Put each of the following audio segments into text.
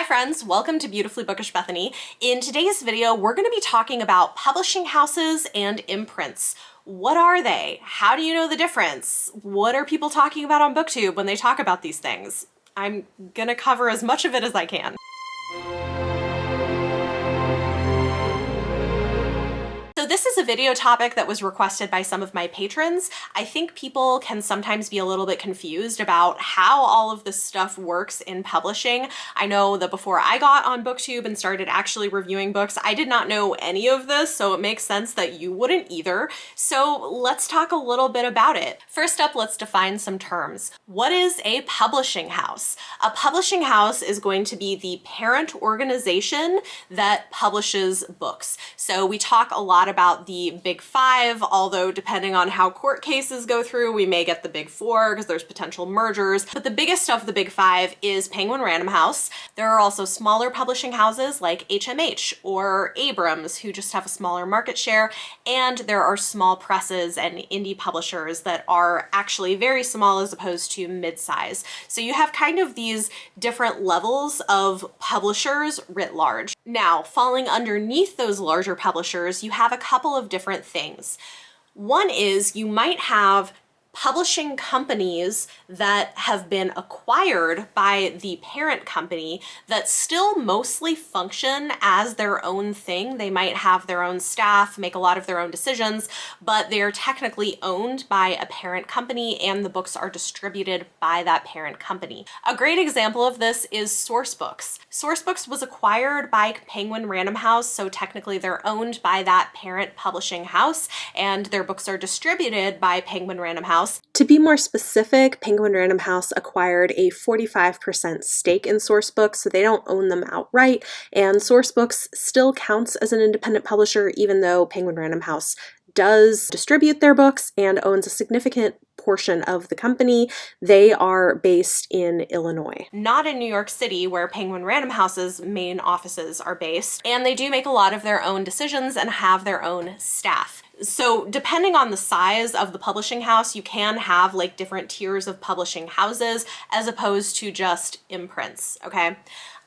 Hi friends, welcome to Beautifully Bookish Bethany. In today's video, we're going to be talking about publishing houses and imprints. What are they? How do you know the difference? What are people talking about on BookTube when they talk about these things? I'm gonna cover as much of it as I can. So this is a video topic that was requested by some of my patrons. I think people can sometimes be a little bit confused about how all of this stuff works in publishing. I know that before I got on BookTube and started actually reviewing books, I did not know any of this, so it makes sense that you wouldn't either. So let's talk a little bit about it. First up, let's define some terms. What is a publishing house? A publishing house is going to be the parent organization that publishes books. So we talk a lot about the big five, although depending on how court cases go through, we may get the big four because there's potential mergers. But the biggest of the big five is Penguin Random House. There are also smaller publishing houses like HMH or Abrams who just have a smaller market share. And there are small presses and indie publishers that are actually very small as opposed to mid-size. So you have kind of these different levels of publishers writ large. Now, falling underneath those larger publishers, you have a couple of different things. One is you might have publishing companies that have been acquired by the parent company that still mostly function as their own thing. They might have their own staff, make a lot of their own decisions, but they are technically owned by a parent company and the books are distributed by that parent company. A great example of this is Sourcebooks. Sourcebooks was acquired by Penguin Random House, so technically they're owned by that parent publishing house and their books are distributed by Penguin Random House. To be more specific, Penguin Random House acquired a 45% stake in Sourcebooks, so they don't own them outright, and Sourcebooks still counts as an independent publisher even though Penguin Random House does distribute their books and owns a significant portion of the company. They are based in Illinois, not in New York City where Penguin Random House's main offices are based, and they do make a lot of their own decisions and have their own staff. So depending on the size of the publishing house, you can have like different tiers of publishing houses as opposed to just imprints, okay?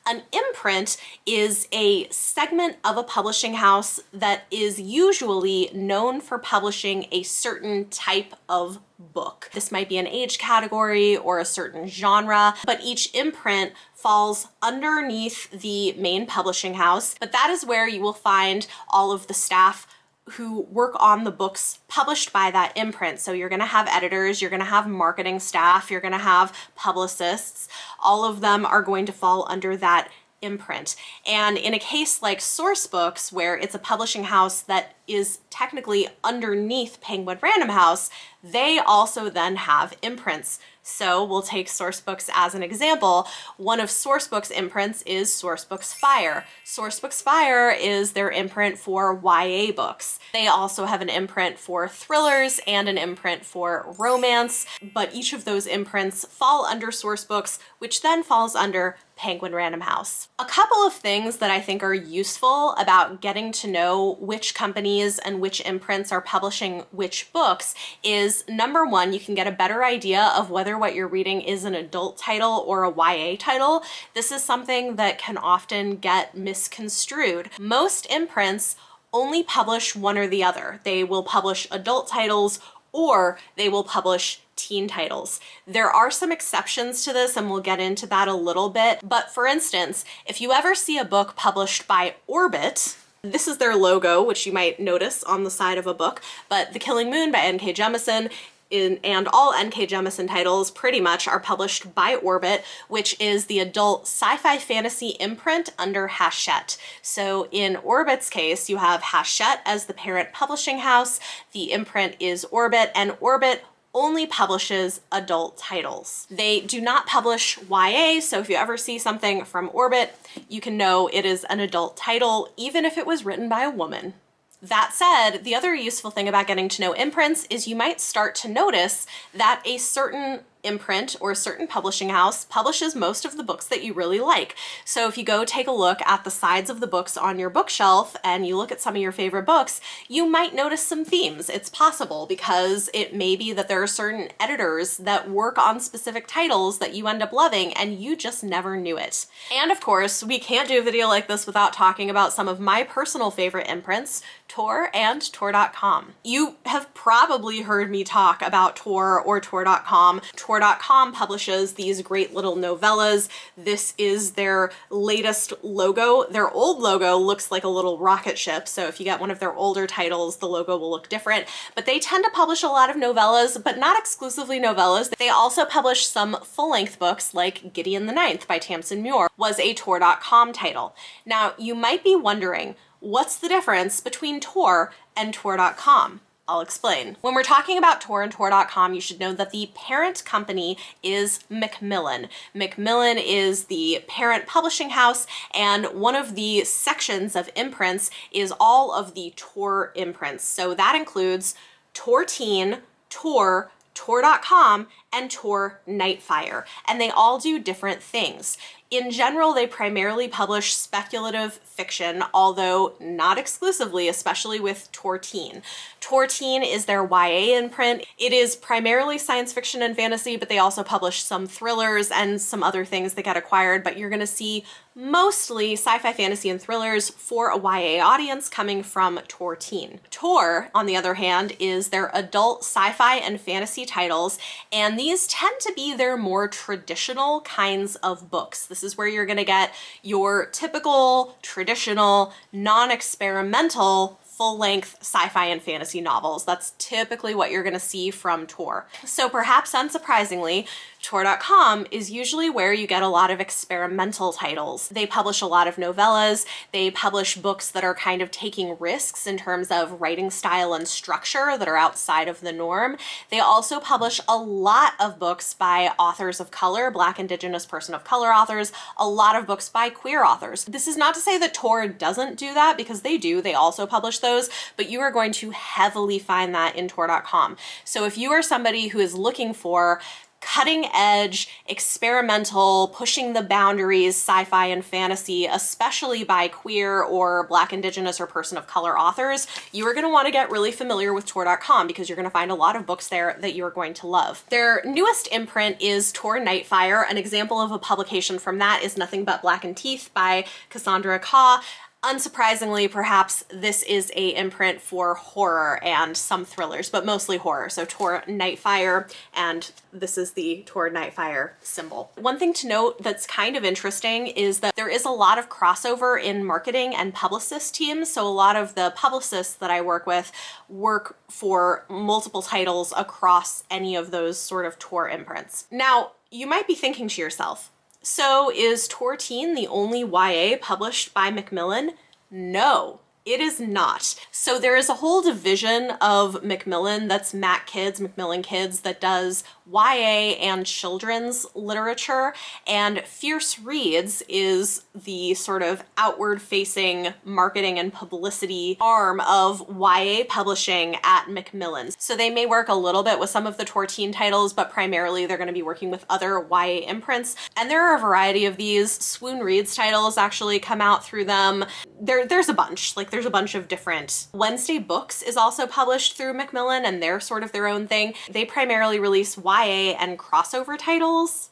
An imprint is a segment of a publishing house that is usually known for publishing a certain type of book. This might be an age category or a certain genre, but each imprint falls underneath the main publishing house. But that is where you will find all of the staff who work on the books published by that imprint. So you're gonna have editors, you're gonna have marketing staff, you're gonna have publicists. All of them are going to fall under that imprint. And in a case like Sourcebooks, where it's a publishing house that is technically underneath Penguin Random House, they also then have imprints. So we'll take Sourcebooks as an example. One of Sourcebooks' imprints is Sourcebooks Fire. Sourcebooks Fire is their imprint for YA books. They also have an imprint for thrillers and an imprint for romance, but each of those imprints fall under Sourcebooks, which then falls under Penguin Random House. A couple of things that I think are useful about getting to know which companies and which imprints are publishing which books is, number one, you can get a better idea of whether what you're reading is an adult title or a YA title. This is something that can often get misconstrued. Most imprints only publish one or the other. They will publish adult titles or they will publish teen titles. There are some exceptions to this and we'll get into that a little bit, but for instance, if you ever see a book published by Orbit, this is their logo, which you might notice on the side of a book, but The Killing Moon by N.K. Jemisin and all N.K. Jemisin titles pretty much are published by Orbit, which is the adult sci-fi fantasy imprint under Hachette. So in Orbit's case, you have Hachette as the parent publishing house, the imprint is Orbit, and Orbit only publishes adult titles. They do not publish YA, so if you ever see something from Orbit, you can know it is an adult title, even if it was written by a woman. That said, the other useful thing about getting to know imprints is you might start to notice that a certain imprint or a certain publishing house publishes most of the books that you really like. So if you go take a look at the sides of the books on your bookshelf and you look at some of your favorite books, you might notice some themes. It's possible because it may be that there are certain editors that work on specific titles that you end up loving and you just never knew it. And of course, we can't do a video like this without talking about some of my personal favorite imprints, Tor and Tordotcom. You have probably heard me talk about Tor or Tordotcom. Tor.com publishes these great little novellas. This is their latest logo. Their old logo looks like a little rocket ship, so if you get one of their older titles, the logo will look different. But they tend to publish a lot of novellas, but not exclusively novellas. They also publish some full-length books like Gideon the Ninth by Tamsin Muir was a Tor.com title. Now, you might be wondering, what's the difference between Tor and Tor.com? I'll explain. When we're talking about Tor and Tordotcom, you should know that the parent company is Macmillan. Macmillan is the parent publishing house, and one of the sections of imprints is all of the Tor imprints. So that includes Tor Teen, Tor, Tor.com, and Tor Nightfire, and they all do different things. In general, they primarily publish speculative fiction, although not exclusively, especially with Tor Teen. Tor Teen is their YA imprint. It is primarily science fiction and fantasy, but they also publish some thrillers and some other things that get acquired, but you're gonna see mostly sci-fi, fantasy, and thrillers for a YA audience coming from Tor Teen. Tor, on the other hand, is their adult sci-fi and fantasy titles, and these tend to be their more traditional kinds of books. This is where you're gonna get your typical, traditional, non-experimental, full-length sci-fi and fantasy novels. That's typically what you're gonna see from Tor. So perhaps unsurprisingly, Tor.com is usually where you get a lot of experimental titles. They publish a lot of novellas. They publish books that are kind of taking risks in terms of writing style and structure that are outside of the norm. They also publish a lot of books by authors of color, Black, Indigenous, person of color authors, a lot of books by queer authors. This is not to say that Tor doesn't do that, because they do. They also publish those, but you are going to heavily find that in Tor.com. So if you are somebody who is looking for cutting edge, experimental, pushing the boundaries, sci-fi and fantasy, especially by queer or Black, Indigenous, or person of color authors, you are going to want to get really familiar with Tor.com because you're going to find a lot of books there that you are going to love. Their newest imprint is Tor Nightfire. An example of a publication from that is Nothing But Blackened Teeth by Cassandra Khaw. Unsurprisingly, perhaps this is a imprint for horror and some thrillers, but mostly horror. So Tor Nightfire, and this is the Tor Nightfire symbol. One thing to note that's kind of interesting is that there is a lot of crossover in marketing and publicist teams. So a lot of the publicists that I work with work for multiple titles across any of those sort of Tor imprints. Now, you might be thinking to yourself, so is Tor Teen the only YA published by Macmillan? No, it is not. So there is a whole division of Macmillan that's Mac Kids, Macmillan Kids, that does YA and children's literature, and Fierce Reads is the sort of outward-facing marketing and publicity arm of YA publishing at Macmillan. So they may work a little bit with some of the Tor Teen titles, but primarily they're going to be working with other YA imprints. And there are a variety of these. Swoon Reads titles actually come out through them. There's a bunch. Like, there's a bunch of different. Wednesday Books is also published through Macmillan, and they're sort of their own thing. They primarily release YA and crossover titles.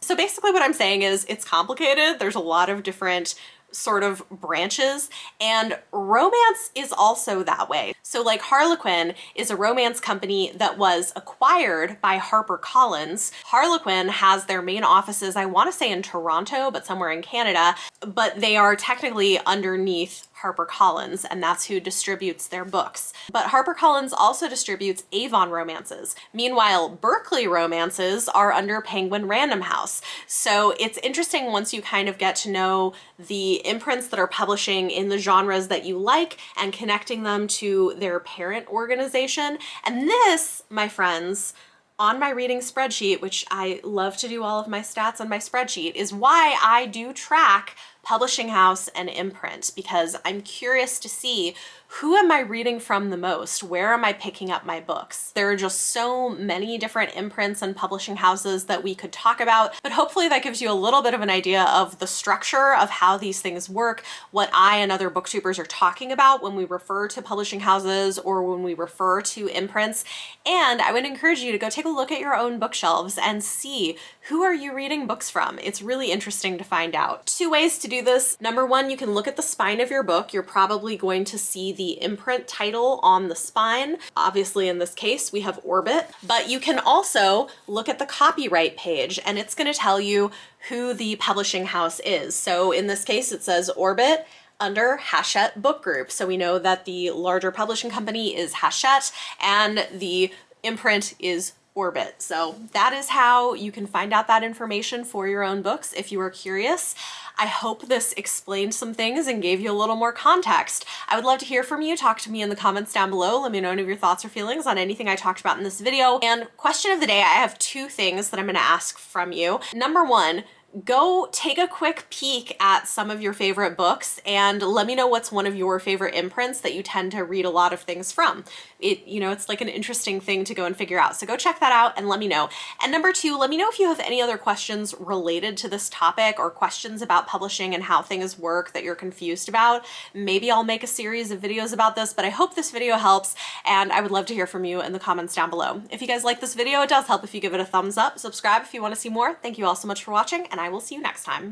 So basically what I'm saying is it's complicated. There's a lot of different sort of branches, and romance is also that way. So like Harlequin is a romance company that was acquired by HarperCollins. Harlequin has their main offices, I want to say in Toronto, but somewhere in Canada, but they are technically underneath HarperCollins, and that's who distributes their books. But HarperCollins also distributes Avon Romances. Meanwhile, Berkeley Romances are under Penguin Random House. So it's interesting once you kind of get to know the imprints that are publishing in the genres that you like and connecting them to their parent organization. And this, my friends, on my reading spreadsheet, which I love to do all of my stats on my spreadsheet, is why I do track publishing house and imprint, because I'm curious to see, who am I reading from the most? Where am I picking up my books? There are just so many different imprints and publishing houses that we could talk about, but hopefully that gives you a little bit of an idea of the structure of how these things work, what I and other booktubers are talking about when we refer to publishing houses or when we refer to imprints. And I would encourage you to go take a look at your own bookshelves and see, who are you reading books from? It's really interesting to find out. 2 ways to do this. Number 1, you can look at the spine of your book. You're probably going to see the imprint title on the spine. Obviously, in this case, we have Orbit, but you can also look at the copyright page and it's going to tell you who the publishing house is. So in this case, it says Orbit under Hachette Book Group. So we know that the larger publishing company is Hachette and the imprint is Orbit. So that is how you can find out that information for your own books if you are curious. I hope this explained some things and gave you a little more context. I would love to hear from you. Talk to me in the comments down below. Let me know any of your thoughts or feelings on anything I talked about in this video. And question of the day, I have 2 things that I'm going to ask from you. Number 1, go take a quick peek at some of your favorite books and let me know what's one of your favorite imprints that you tend to read a lot of things from. It's like an interesting thing to go and figure out. So go check that out and let me know. And number 2, let me know if you have any other questions related to this topic or questions about publishing and how things work that you're confused about. Maybe I'll make a series of videos about this, but I hope this video helps and I would love to hear from you in the comments down below. If you guys like this video, it does help if you give it a thumbs up. Subscribe if you want to see more. Thank you all so much for watching, and I will see you next time.